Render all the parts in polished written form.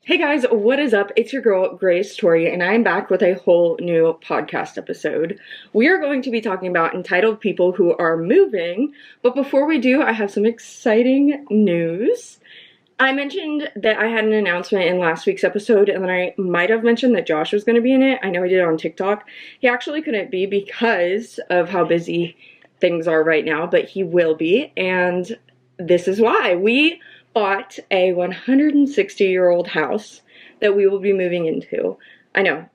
Hey guys, what is up? It's your girl, Grace Torie, and I'm back with a whole new podcast episode. We are going to be talking about entitled people who are moving, but before we do, I have some exciting news. I mentioned that I had an announcement in last week's episode, and then I might have mentioned that Josh was going to be in it. I know I did it on TikTok. He actually couldn't be because of how busy things are right now, but he will be, and this is why. We bought a 160-year-old house that we will be moving into. I know,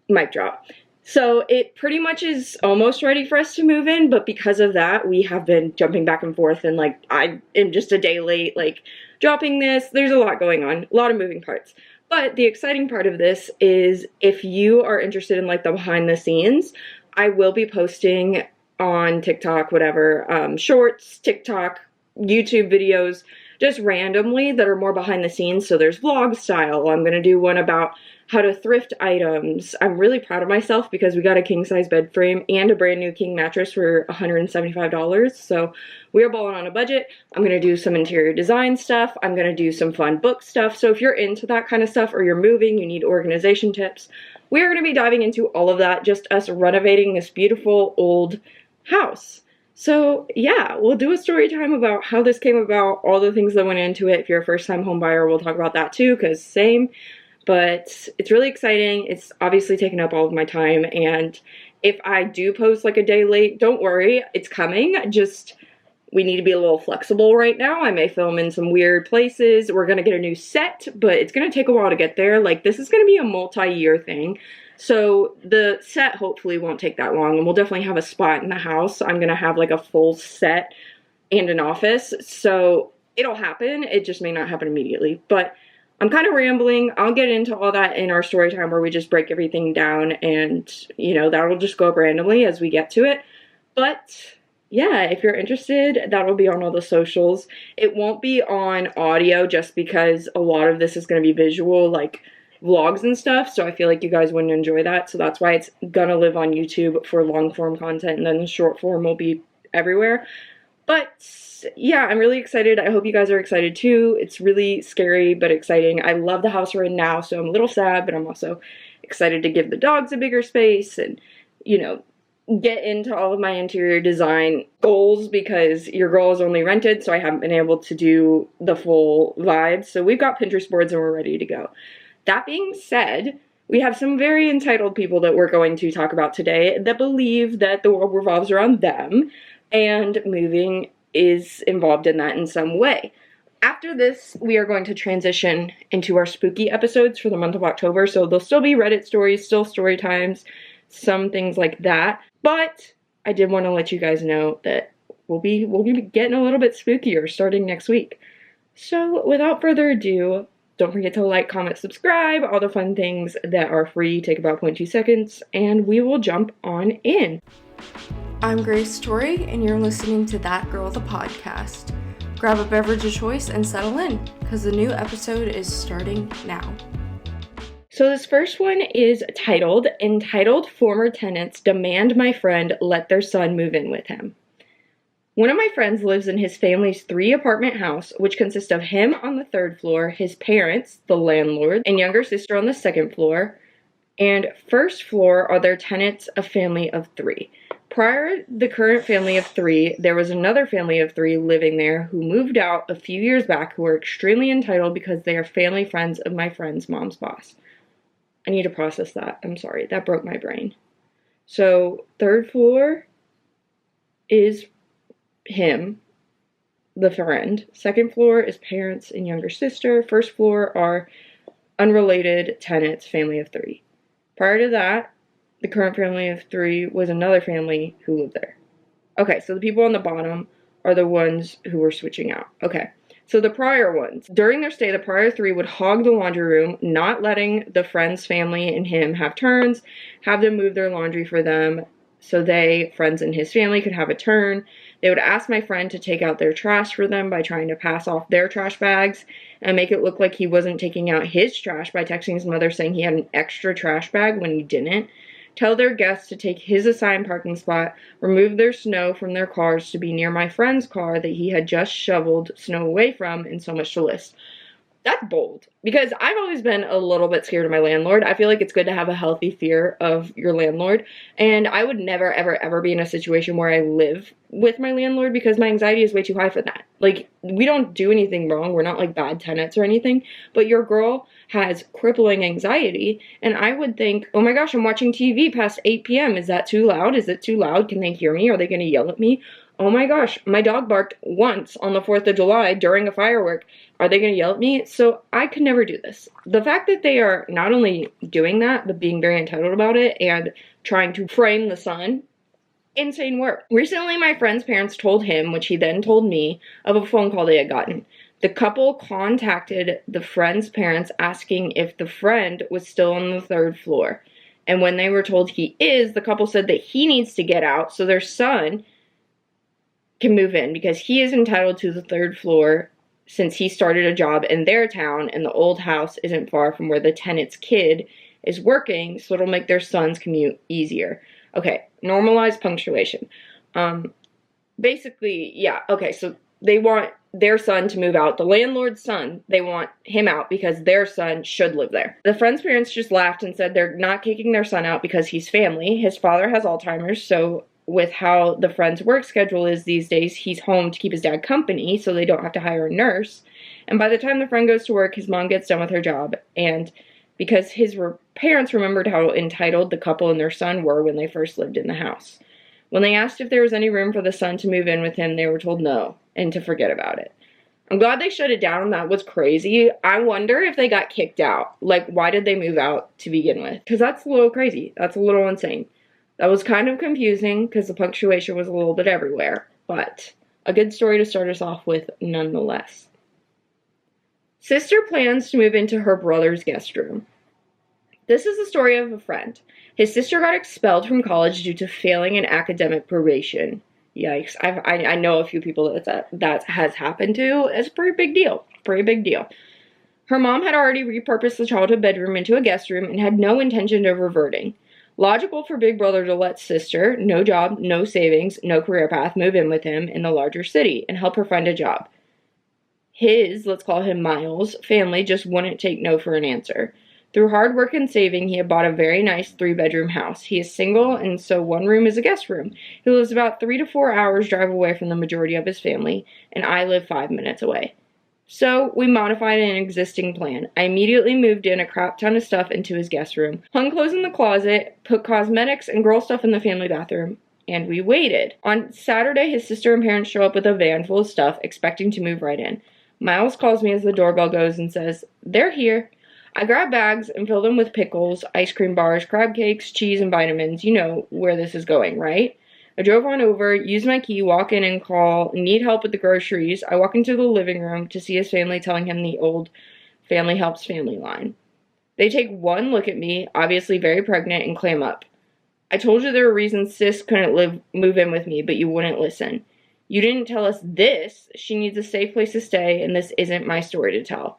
mic drop. So it pretty much is almost ready for us to move in, but because of that, we have been jumping back and forth, and I am just a day late, dropping this. There's a lot going on, a lot of moving parts. But the exciting part of this is if you are interested in the behind the scenes, I will be posting on TikTok, whatever, shorts, TikTok, YouTube videos, just randomly that are more behind the scenes. So there's vlog style. I'm going to do one about how to thrift items. I'm really proud of myself because we got a king size bed frame and a brand new king mattress for $175. So we are balling on a budget. I'm going to do some interior design stuff. I'm going to do some fun book stuff. So if you're into that kind of stuff or you're moving, you need organization tips, we are going to be diving into all of that, just us renovating this beautiful old house. So yeah, we'll do a story time about how this came about, all the things that went into it. If you're a first-time home buyer, we'll talk about that too, because same. But it's really exciting. It's obviously taken up all of my time, and if I do post a day late, don't worry, it's coming. Just, we need to be a little flexible right now. I may film in some weird places. We're gonna get a new set, but it's gonna take a while to get there. This is gonna be a multi-year thing. So the set hopefully won't take that long, and we'll definitely have a spot in the house. I'm going to have a full set and an office, so it'll happen. It just may not happen immediately, but I'm kind of rambling. I'll get into all that in our story time where we just break everything down, and that'll just go up randomly as we get to it. But yeah, if you're interested, that'll be on all the socials. It won't be on audio just because a lot of this is going to be visual, vlogs and stuff, so I feel like you guys wouldn't enjoy that, so that's why it's gonna live on YouTube for long form content, and then the short form will be everywhere. But yeah, I'm really excited. I hope you guys are excited too. It's really scary but exciting. I love the house we're in now, so I'm a little sad, but I'm also excited to give the dogs a bigger space and get into all of my interior design goals, because your girl is only rented, so I haven't been able to do the full vibe. So we've got Pinterest boards and we're ready to go. That being said, we have some very entitled people that we're going to talk about today that believe that the world revolves around them and moving is involved in that in some way. After this, we are going to transition into our spooky episodes for the month of October, so there'll still be Reddit stories, still story times, some things like that. But I did want to let you guys know that we'll be getting a little bit spookier starting next week. So without further ado, don't forget to like, comment, subscribe, all the fun things that are free, take about 0.2 seconds, and we will jump on in. I'm Grace Torie, and you're listening to That Girl the Podcast. Grab a beverage of choice and settle in, because the new episode is starting now. So this first one is titled, Entitled Former Tenants Demand My Friend Let Their Son Move In With Him. One of my friends lives in his family's 3-apartment house, which consists of him on the 3rd floor, his parents, the landlord, and younger sister on the 2nd floor, and 1st floor are their tenants, a family of 3. Prior to the current family of 3, there was another family of 3 living there who moved out a few years back who are extremely entitled because they are family friends of my friend's mom's boss. I need to process that. I'm sorry. That broke my brain. So 3rd floor is him, the friend. 2nd floor is parents and younger sister. 1st floor are unrelated tenants, family of 3. Prior to that, the current family of 3 was another family who lived there. Okay, so the people on the bottom are the ones who were switching out. Okay, so the prior ones. During their stay, the prior 3 would hog the laundry room, not letting the friend's family and him have turns, have them move their laundry for them, so they, friends and his family, could have a turn. They would ask my friend to take out their trash for them by trying to pass off their trash bags and make it look like he wasn't taking out his trash by texting his mother saying he had an extra trash bag when he didn't. Tell their guests to take his assigned parking spot, remove their snow from their cars to be near my friend's car that he had just shoveled snow away from, and so much to list. That's bold, because I've always been a little bit scared of my landlord. I feel like it's good to have a healthy fear of your landlord, and I would never, ever, ever be in a situation where I live with my landlord because my anxiety is way too high for that. Like, we don't do anything wrong. We're not like bad tenants or anything, but your girl has crippling anxiety, and I would think, oh my gosh, I'm watching TV past 8 p.m. Is that too loud? Is it too loud? Can they hear me? Are they going to yell at me? Oh my gosh, my dog barked once on the 4th of July during a firework. Are they going to yell at me? So I could never do this. The fact that they are not only doing that, but being very entitled about it and trying to frame the son, insane work. Recently, my friend's parents told him, which he then told me, of a phone call they had gotten. The couple contacted the friend's parents asking if the friend was still on the 3rd floor. And when they were told he is, the couple said that he needs to get out so their son can move in because he is entitled to the 3rd floor since he started a job in their town and the old house isn't far from where the tenant's kid is working, so it'll make their son's commute easier. Okay, normalize punctuation. Basically, yeah, okay, so they want their son to move out. The landlord's son, they want him out because their son should live there. The friend's parents just laughed and said they're not kicking their son out because he's family. His father has Alzheimer's, so with how the friend's work schedule is these days, he's home to keep his dad company so they don't have to hire a nurse. And by the time the friend goes to work, his mom gets done with her job. And because his parents remembered how entitled the couple and their son were when they first lived in the house. When they asked if there was any room for the son to move in with him, they were told no and to forget about it. I'm glad they shut it down. That was crazy. I wonder if they got kicked out. Like, why did they move out to begin with? Because that's a little crazy. That's a little insane. That was kind of confusing because the punctuation was a little bit everywhere, but a good story to start us off with nonetheless. Sister plans to move into her brother's guest room. This is the story of a friend. His sister got expelled from college due to failing an academic probation. Yikes. I know a few people that has happened to. It's a pretty big deal. Pretty big deal. Her mom had already repurposed the childhood bedroom into a guest room and had no intention of reverting. Logical for Big Brother to let sister, no job, no savings, no career path, move in with him in the larger city and help her find a job. His, let's call him Miles, family just wouldn't take no for an answer. Through hard work and saving, he had bought a very nice 3-bedroom house. He is single, and so one room is a guest room. He lives about 3 to 4 hours drive away from the majority of his family, and I live 5 minutes away. So, we modified an existing plan. I immediately moved in a crap ton of stuff into his guest room, hung clothes in the closet, put cosmetics and girl stuff in the family bathroom, and we waited. On Saturday, his sister and parents show up with a van full of stuff, expecting to move right in. Miles calls me as the doorbell goes and says, "They're here." I grab bags and fill them with pickles, ice cream bars, crab cakes, cheese, and vitamins. You know where this is going, right? I drove on over, used my key, walk in and call, need help with the groceries. I walk into the living room to see his family telling him the old family helps family line. They take one look at me, obviously very pregnant, and clam up. I told you there were reasons sis couldn't move in with me, but you wouldn't listen. You didn't tell us this. She needs a safe place to stay, and this isn't my story to tell.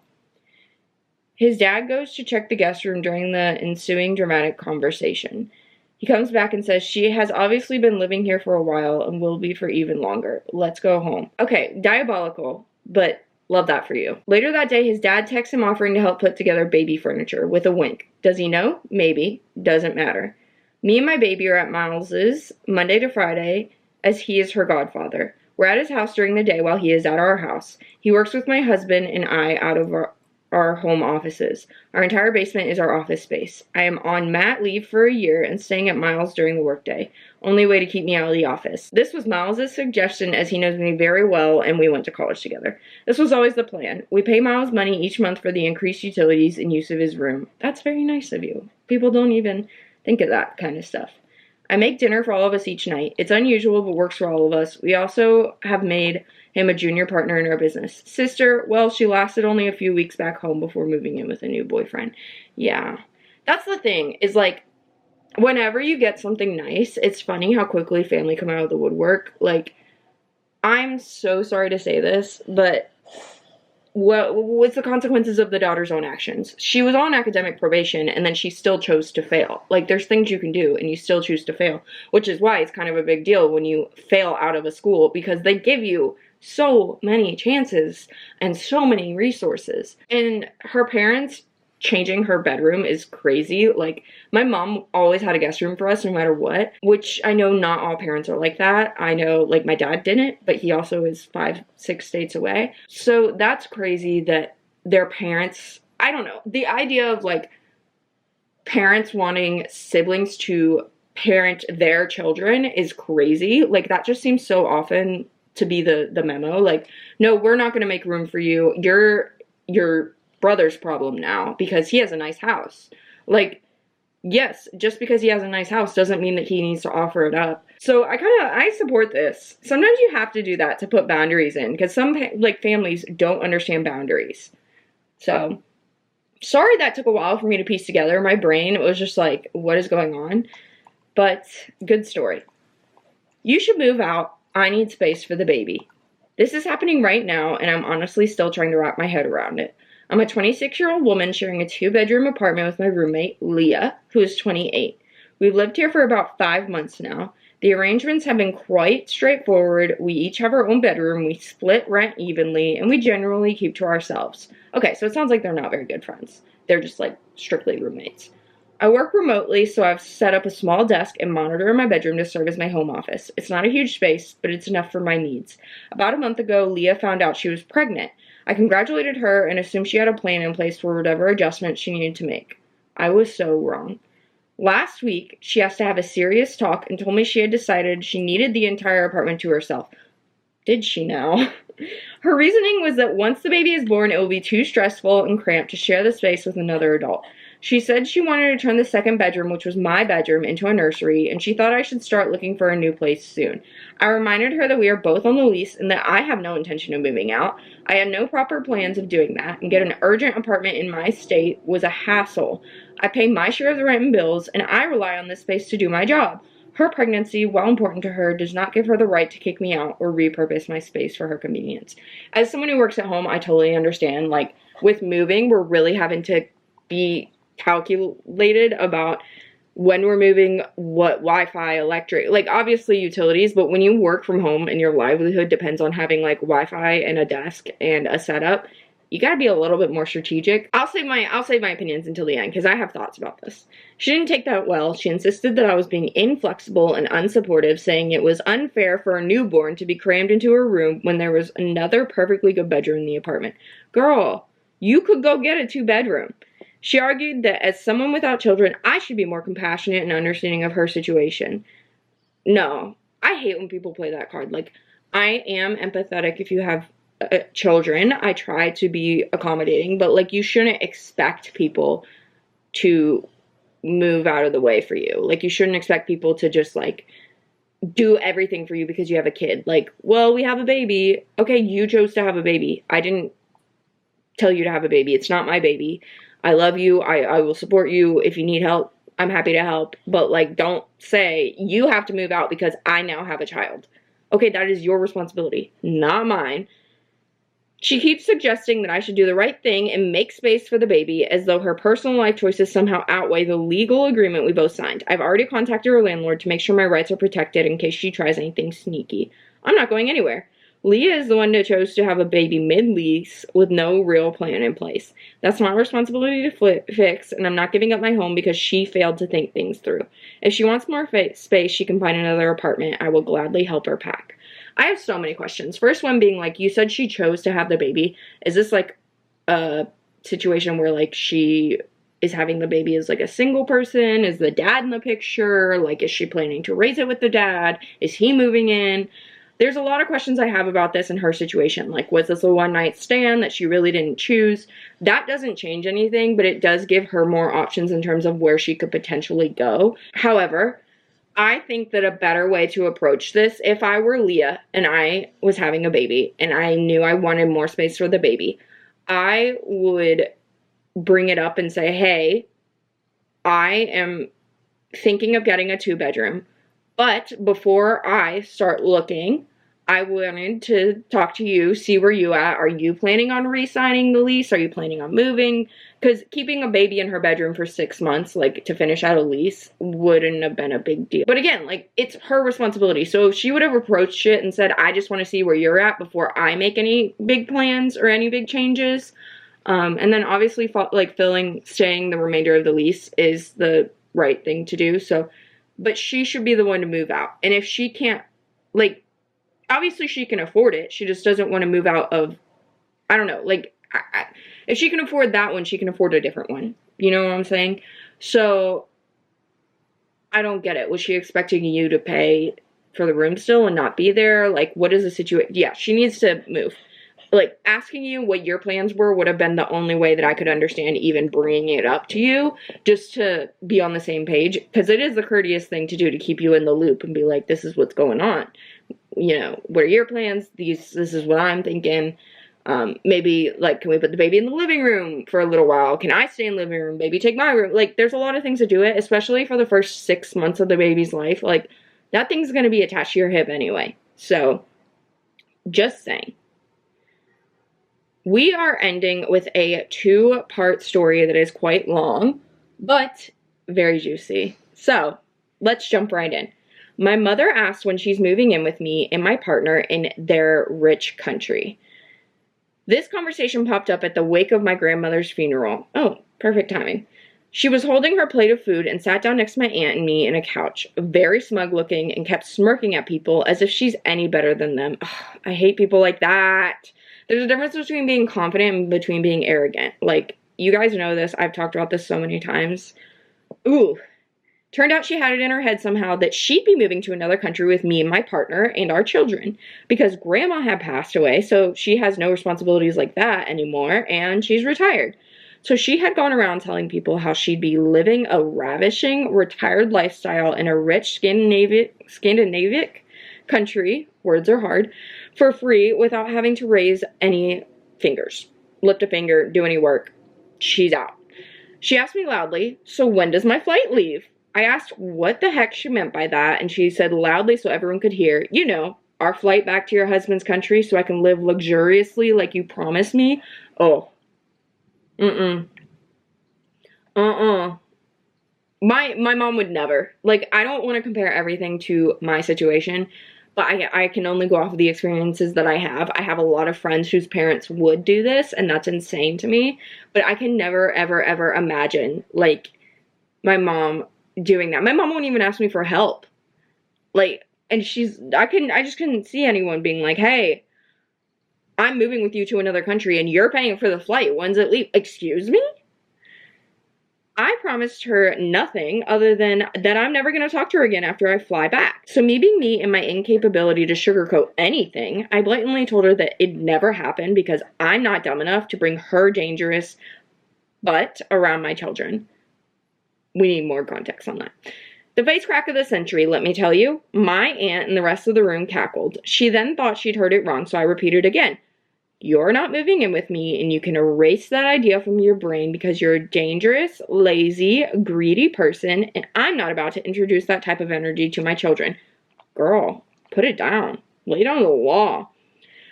His dad goes to check the guest room during the ensuing dramatic conversation. He comes back and says, she has obviously been living here for a while and will be for even longer. Let's go home. Okay, diabolical, but love that for you. Later that day, his dad texts him offering to help put together baby furniture with a wink. Does he know? Maybe. Doesn't matter. Me and my baby are at Miles's Monday to Friday, as he is her godfather. We're at his house during the day while he is at our house. He works with my husband and I out of our home offices. Our entire basement is our office space. I am on mat leave for a year and staying at Miles during the workday. Only way to keep me out of the office. This was Miles' suggestion as he knows me very well and we went to college together. This was always the plan. We pay Miles money each month for the increased utilities and use of his room. That's very nice of you. People don't even think of that kind of stuff. I make dinner for all of us each night. It's unusual, but works for all of us. We also have made him a junior partner in our business. Sister, well, she lasted only a few weeks back home before moving in with a new boyfriend. Yeah. That's the thing, is like, whenever you get something nice, it's funny how quickly family come out of the woodwork. Like, I'm so sorry to say this, but what's the consequences of the daughter's own actions? She was on academic probation, and then she still chose to fail. Like, there's things you can do, and you still choose to fail, which is why it's kind of a big deal when you fail out of a school, because they give you so many chances and so many resources. And her parents changing her bedroom is crazy. Like, my mom always had a guest room for us no matter what, which I know not all parents are like that. I know, like, my dad didn't, but he also is 5-6 states away. So that's crazy that their parents, I don't know, the idea of, like, parents wanting siblings to parent their children is crazy. Like, that just seems so often to be the memo. Like, no, we're not going to make room for you. You're your brother's problem now because he has a nice house. Like, yes, just because he has a nice house doesn't mean that he needs to offer it up. So I support this. Sometimes you have to do that to put boundaries in, because some like families don't understand boundaries. So sorry that took a while for me to piece together. My brain was just like, what is going on? But good story. You should move out. I need space for the baby. This is happening right now, and I'm honestly still trying to wrap my head around it. I'm a 26-year-old woman sharing a 2-bedroom apartment with my roommate, Leah, who is 28. We've lived here for about 5 months now. The arrangements have been quite straightforward. We each have our own bedroom, we split rent evenly, and we generally keep to ourselves. Okay, so it sounds like they're not very good friends. They're just, like, strictly roommates. I work remotely, so I've set up a small desk and monitor in my bedroom to serve as my home office. It's not a huge space, but it's enough for my needs. About a month ago, Leah found out she was pregnant. I congratulated her and assumed she had a plan in place for whatever adjustments she needed to make. I was so wrong. Last week, she asked to have a serious talk and told me she had decided she needed the entire apartment to herself. Did she now? Her reasoning was that once the baby is born, it will be too stressful and cramped to share the space with another adult. She said she wanted to turn the second bedroom, which was my bedroom, into a nursery, and she thought I should start looking for a new place soon. I reminded her that we are both on the lease and that I have no intention of moving out. I had no proper plans of doing that, and get an urgent apartment in my state was a hassle. I pay my share of the rent and bills, and I rely on this space to do my job. Her pregnancy, while important to her, does not give her the right to kick me out or repurpose my space for her convenience. As someone who works at home, I totally understand. Like, with moving, we're really having to be calculated about when we're moving, what Wi-Fi, electric, like, obviously utilities, but when you work from home and your livelihood depends on having, like, Wi-Fi and a desk and a setup, you gotta be a little bit more strategic. I'll save my opinions until the end, because I have thoughts about this. She didn't take that well. She insisted that I was being inflexible and unsupportive, saying it was unfair for a newborn to be crammed into her room when there was another perfectly good bedroom in the apartment. Girl, you could go get a 2-bedroom. She argued that as someone without children, I should be more compassionate and understanding of her situation. No, I hate when people play that card. Like, I am empathetic if you have children. I try to be accommodating, but, like, you shouldn't expect people to move out of the way for you. Like, you shouldn't expect people to just, like, do everything for you because you have a kid. Like, well, we have a baby. Okay, you chose to have a baby. I didn't tell you to have a baby. It's not my baby. I love you. I will support you. If you need help, I'm happy to help. But, like, don't say you have to move out because I now have a child. Okay, that is your responsibility, not mine. She keeps suggesting that I should do the right thing and make space for the baby, as though her personal life choices somehow outweigh the legal agreement we both signed. I've already contacted her landlord to make sure my rights are protected in case she tries anything sneaky. I'm not going anywhere. Leah is the one that chose to have a baby mid-lease with no real plan in place. That's my responsibility to fix, and I'm not giving up my home because she failed to think things through. If she wants more space, she can find another apartment. I will gladly help her pack. I have so many questions. First one being, like, you said she chose to have the baby. Is this, like, a situation where, like, she is having the baby as, like, a single person? Is the dad in the picture? Like, is she planning to raise it with the dad? Is he moving in? There's a lot of questions I have about this and her situation. Like, was this a one-night stand that she really didn't choose? That doesn't change anything, but it does give her more options in terms of where she could potentially go. However, I think that a better way to approach this, if I were Leah and I was having a baby and I knew I wanted more space for the baby, I would bring it up and say, hey, I am thinking of getting a 2-bedroom, but before I start looking, I wanted to talk to you, see where you at. Are you planning on re-signing the lease? Are you planning on moving? Because keeping a baby in her bedroom for 6 months, like, to finish out a lease wouldn't have been a big deal. But again, like, it's her responsibility. So if she would have approached it and said, I just want to see where you're at before I make any big plans or any big changes. And then obviously, like, staying the remainder of the lease is the right thing to do. So, but she should be the one to move out. And if she can't, like, obviously she can afford it. She just doesn't want to move out of, I don't know, like, if she can afford that one, she can afford a different one. You know what I'm saying? So, I don't get it. Was she expecting you to pay for the room still and not be there? Like, what is the situation? Yeah, she needs to move. Like, asking you what your plans were would have been the only way that I could understand even bringing it up to you, just to be on the same page, because it is the courteous thing to do, to keep you in the loop and be like, this is what's going on. You know, what are your plans? This is what I'm thinking. Maybe, like, can we put the baby in the living room for a little while? Can I stay in the living room? Maybe take my room. Like, there's a lot of things to do it, especially for the first 6 months of the baby's life. Like, that thing's going to be attached to your hip anyway. So, just saying. We are ending with a 2-part story that is quite long, but very juicy. So, let's jump right in. My mother asked when she's moving in with me and my partner in their rich country. This conversation popped up at the wake of my grandmother's funeral. Oh, perfect timing. She was holding her plate of food and sat down next to my aunt and me in a couch, very smug looking, and kept smirking at people as if she's any better than them. Ugh, I hate people like that. There's a difference between being confident and between being arrogant. Like, you guys know this. I've talked about this so many times. Ooh. Turned out she had it in her head somehow that she'd be moving to another country with me and my partner and our children, because grandma had passed away, so she has no responsibilities like that anymore, and she's retired. So she had gone around telling people how she'd be living a ravishing, retired lifestyle in a rich Scandinavian country, words are hard, for free without having to raise any fingers, lift a finger, do any work. She's out. She asked me loudly, so when does my flight leave? I asked what the heck she meant by that, and she said loudly so everyone could hear, you know, our flight back to your husband's country so I can live luxuriously like you promised me. Oh. My mom would never. Like, I don't want to compare everything to my situation, but I can only go off of the experiences that I have. I have a lot of friends whose parents would do this, and that's insane to me. But I can never, ever, ever imagine, like, my mom doing that. My mom won't even ask me for help. Like, and I just couldn't see anyone being like, hey, I'm moving with you to another country and you're paying for the flight. When's it leave? Excuse me? I promised her nothing other than that I'm never going to talk to her again after I fly back. So me being me and my incapability to sugarcoat anything, I blatantly told her that it never happened because I'm not dumb enough to bring her dangerous butt around my children. We need more context on that. The face crack of the century, let me tell you. My aunt and the rest of the room cackled. She then thought she'd heard it wrong, so I repeated again. You're not moving in with me, and you can erase that idea from your brain because you're a dangerous, lazy, greedy person, and I'm not about to introduce that type of energy to my children. Girl, put it down. Lay down the law.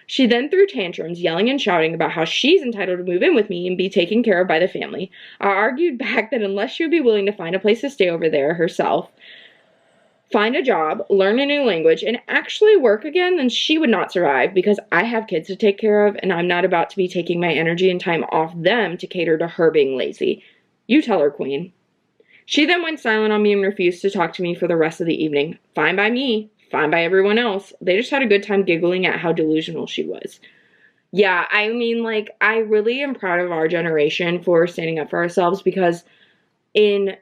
She then threw tantrums, yelling and shouting about how she's entitled to move in with me and be taken care of by the family. I argued back that unless she would be willing to find a place to stay over there herself, find a job, learn a new language, and actually work again, then she would not survive because I have kids to take care of and I'm not about to be taking my energy and time off them to cater to her being lazy. You tell her, queen. She then went silent on me and refused to talk to me for the rest of the evening. Fine by me. Fine by everyone else. They just had a good time giggling at how delusional she was. Yeah, I mean, like, I really am proud of our generation for standing up for ourselves because in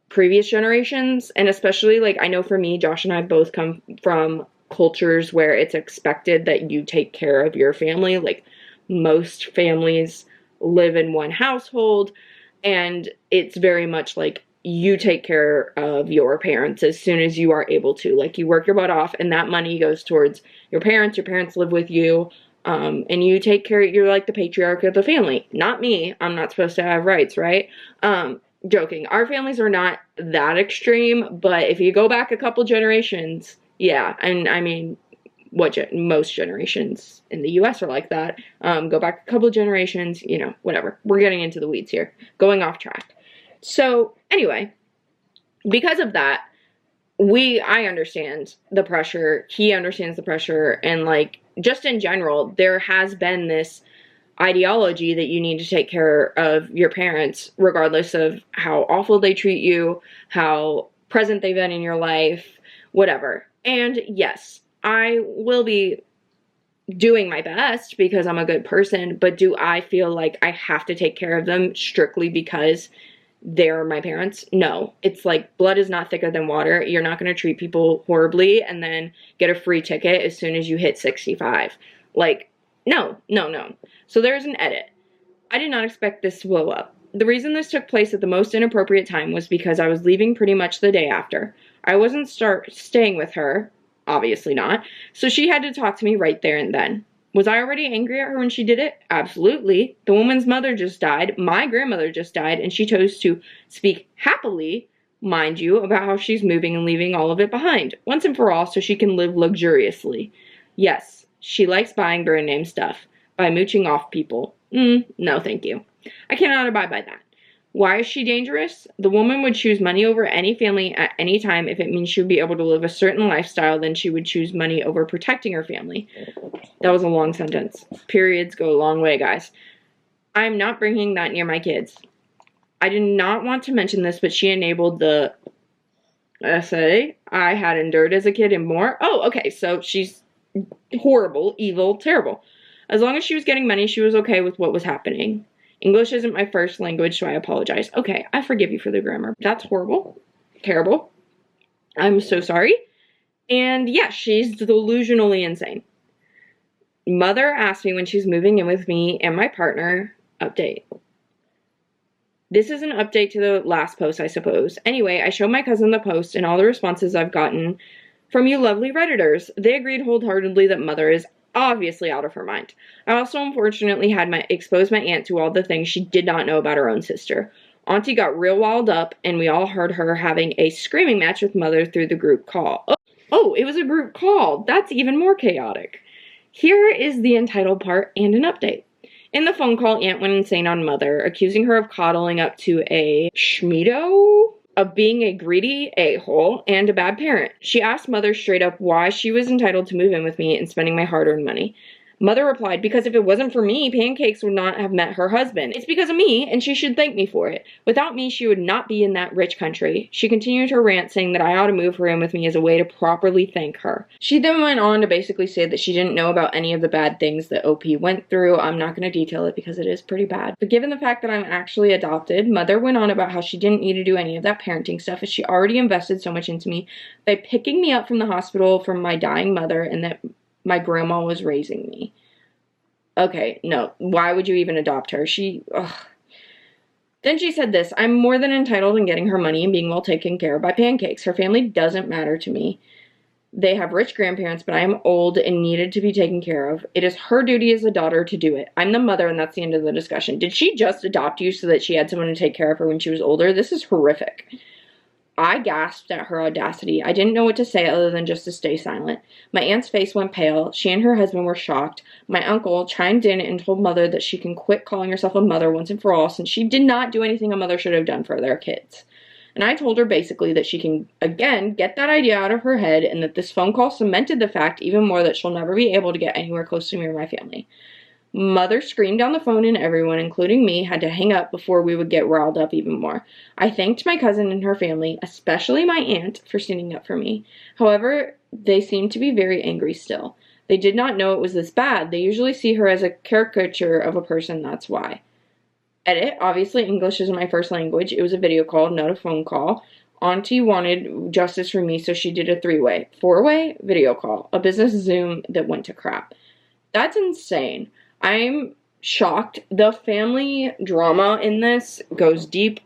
previous generations, and especially, like, I know for me, Josh and I both come from cultures where it's expected that you take care of your family. Like, most families live in one household, and it's very much like, you take care of your parents as soon as you are able to. Like, you work your butt off, and that money goes towards your parents live with you, and you take care, you're like the patriarch of the family. Not me. I'm not supposed to have rights, right? Joking. Our families are not that extreme, but if you go back a couple generations, yeah, and I mean, most generations in the US are like that. Go back a couple of generations, you know, whatever. We're getting into the weeds here. Going off track. So, anyway, because of that, I understand the pressure. He understands the pressure. And, like, just in general, there has been this ideology that you need to take care of your parents regardless of how awful they treat you, how present they've been in your life, whatever. And yes, I will be doing my best because I'm a good person, but do I feel like I have to take care of them strictly because they're my parents? No. It's like blood is not thicker than water. You're not going to treat people horribly and then get a free ticket as soon as you hit 65. Like, no. So there's an edit. I did not expect this to blow up. The reason this took place at the most inappropriate time was because I was leaving pretty much the day after. I wasn't staying with her, obviously not, so she had to talk to me right there and then. Was I already angry at her when she did it? Absolutely. The woman's mother just died, my grandmother just died, and she chose to speak happily, mind you, about how she's moving and leaving all of it behind, once and for all, so she can live luxuriously. Yes, she likes buying brand name stuff, by mooching off people. No thank you. I cannot abide by that. Why is she dangerous? The woman would choose money over any family at any time if it means she would be able to live a certain lifestyle, then she would choose money over protecting her family. That was a long sentence. Periods go a long way, guys. I'm not bringing that near my kids. I did not want to mention this, but she enabled the essay I had endured as a kid and more. Oh, okay, so she's horrible, evil, terrible. As long as she was getting money, she was okay with what was happening. English isn't my first language, so I apologize. Okay, I forgive you for the grammar. That's horrible. Terrible. I'm so sorry. And yeah, she's delusionally insane. Mother asked me when she's moving in with me and my partner. Update. This is an update to the last post, I suppose. Anyway, I showed my cousin the post and all the responses I've gotten from you lovely Redditors. They agreed wholeheartedly that Mother is obviously out of her mind. I also unfortunately had exposed my aunt to all the things she did not know about her own sister. Auntie got real wild up, and we all heard her having a screaming match with Mother through the group call. Oh, it was a group call. That's even more chaotic. Here is the entitled part and an update. In the phone call, Aunt went insane on Mother, accusing her of coddling up to a schmeedo, of being a greedy a-hole and a bad parent. She asked Mother straight up why she was entitled to move in with me and spending my hard-earned money. Mother replied, because if it wasn't for me, Pancakes would not have met her husband. It's because of me, and she should thank me for it. Without me, she would not be in that rich country. She continued her rant, saying that I ought to move her in with me as a way to properly thank her. She then went on to basically say that she didn't know about any of the bad things that OP went through. I'm not going to detail it because it is pretty bad. But given the fact that I'm actually adopted, Mother went on about how she didn't need to do any of that parenting stuff as she already invested so much into me by picking me up from the hospital from my dying mother and that my grandma was raising me. Okay, no. Why would you even adopt her? Then she said this, I'm more than entitled in getting her money and being well taken care of by Pancakes. Her family doesn't matter to me. They have rich grandparents, but I am old and needed to be taken care of. It is her duty as a daughter to do it. I'm the mother, and that's the end of the discussion. Did she just adopt you so that she had someone to take care of her when she was older? This is horrific. I gasped at her audacity. I didn't know what to say other than just to stay silent. My aunt's face went pale. She and her husband were shocked. My uncle chimed in and told Mother that she can quit calling herself a mother once and for all since she did not do anything a mother should have done for their kids. And I told her basically that she can, again, get that idea out of her head and that this phone call cemented the fact even more that she'll never be able to get anywhere close to me or my family. Mother screamed down the phone and everyone, including me, had to hang up before we would get riled up even more. I thanked my cousin and her family, especially my aunt, for standing up for me. However, they seemed to be very angry still. They did not know it was this bad. They usually see her as a caricature of a person, that's why. Edit. Obviously, English isn't my first language. It was a video call, not a phone call. Auntie wanted justice for me, so she did a 3-way. 4-way? Video call. A business Zoom that went to crap. That's insane. I'm shocked. The family drama in this goes deep.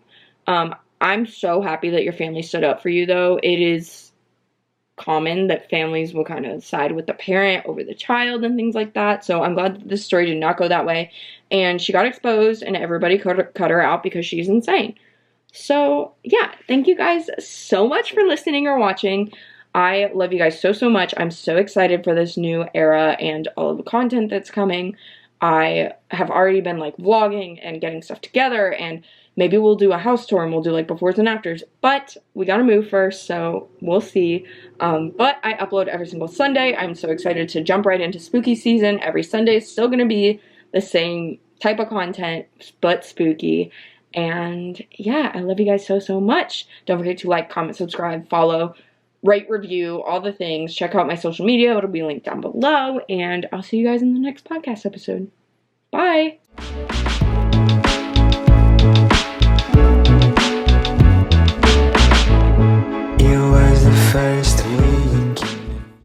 I'm so happy that your family stood up for you, though. It is common that families will kind of side with the parent over the child and things like that. So I'm glad that this story did not go that way. And she got exposed and everybody cut her out because she's insane. So, yeah, thank you guys so much for listening or watching. I love you guys so, so much. I'm so excited for this new era and all of the content that's coming. I have already been like vlogging and getting stuff together, and maybe we'll do a house tour and we'll do like befores and afters, but we gotta move first, so we'll see. But I upload every single Sunday. I'm so excited to jump right into spooky season. Every Sunday is still gonna be the same type of content, but spooky. And yeah, I love you guys so, so much. Don't forget to like, comment, subscribe, follow, rate, review, all the things. Check out my social media. It'll be linked down below. And I'll see you guys in the next podcast episode. Bye!